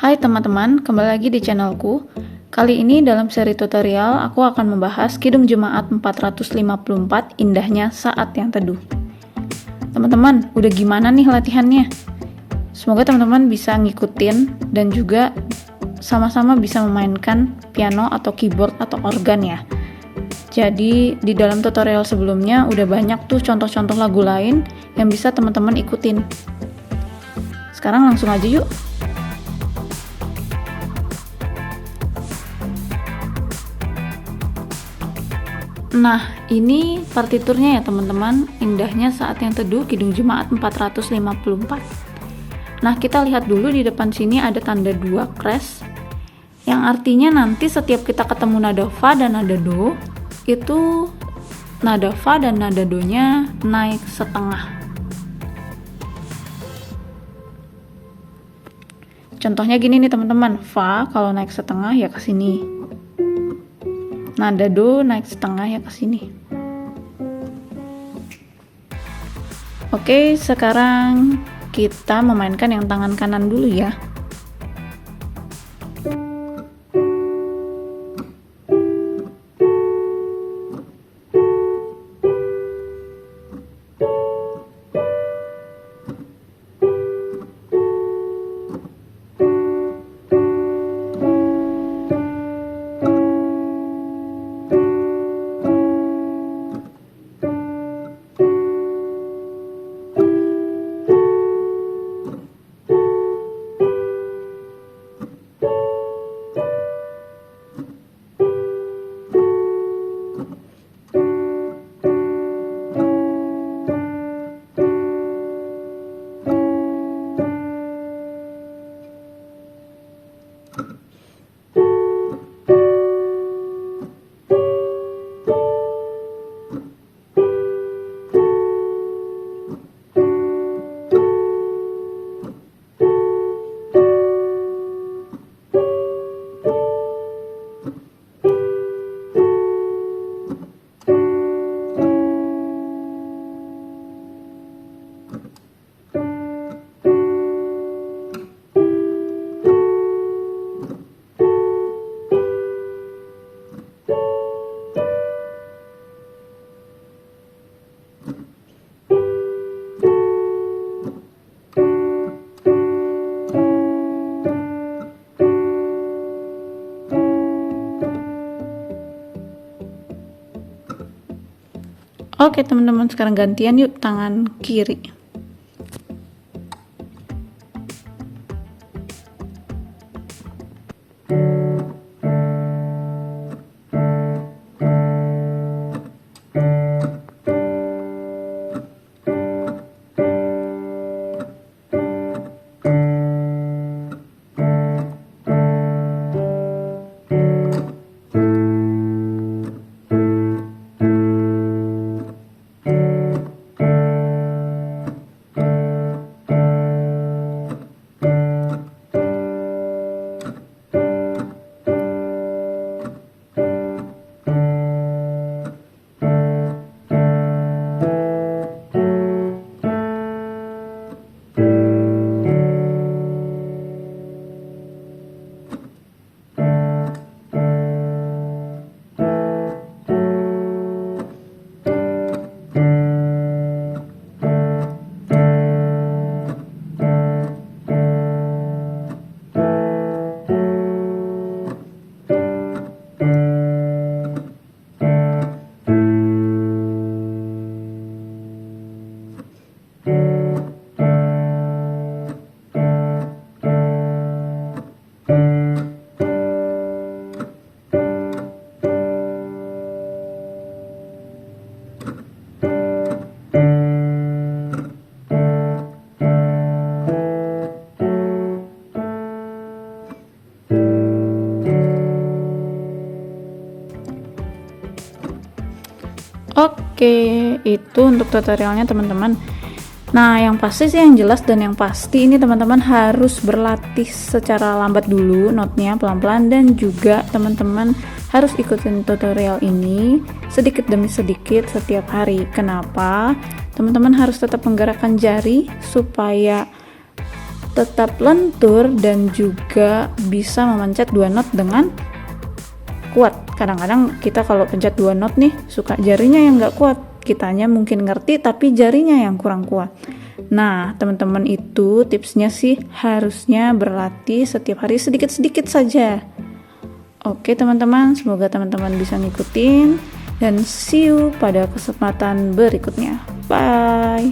Hai teman-teman, kembali lagi di channelku. Kali ini dalam seri tutorial aku akan membahas Kidung Jemaat 454 Indahnya Saat Yang Teduh. Teman-teman, udah gimana nih latihannya? Semoga teman-teman bisa ngikutin dan juga sama-sama bisa memainkan piano atau keyboard atau organ ya. Jadi di dalam tutorial sebelumnya udah banyak tuh contoh-contoh lagu lain yang bisa teman-teman ikutin. Sekarang langsung aja yuk. Nah, ini partiturnya ya teman-teman, Indahnya Saat Yang Teduh Kidung Jemaat 454. Nah, kita lihat dulu di depan sini ada tanda 2 crash, yang artinya nanti setiap kita ketemu nada fa dan nada do, itu nada fa dan nada do-nya naik setengah. Contohnya gini nih teman-teman, fa kalau naik setengah ya ke sini. Nada do naik setengah ya ke sini. Oke, sekarang kita memainkan yang tangan kanan dulu ya. Oke teman-teman, sekarang gantian yuk tangan kiri. Oke, itu untuk tutorialnya teman-teman. Nah, yang pasti sih yang jelas dan yang pasti ini teman-teman harus berlatih secara lambat dulu notnya pelan-pelan, dan juga teman-teman harus ikutin tutorial ini sedikit demi sedikit setiap hari. Kenapa? Teman-teman harus tetap menggerakkan jari supaya tetap lentur dan juga bisa memencet 2 not dengan kuat. Kadang-kadang kita kalau pencet 2 not nih suka jarinya yang nggak kuat, kitanya mungkin ngerti tapi jarinya yang kurang kuat. Nah teman-teman, itu tipsnya sih harusnya berlatih setiap hari sedikit-sedikit saja. Oke teman-teman, semoga teman-teman bisa ngikutin dan see you pada kesempatan berikutnya. Bye.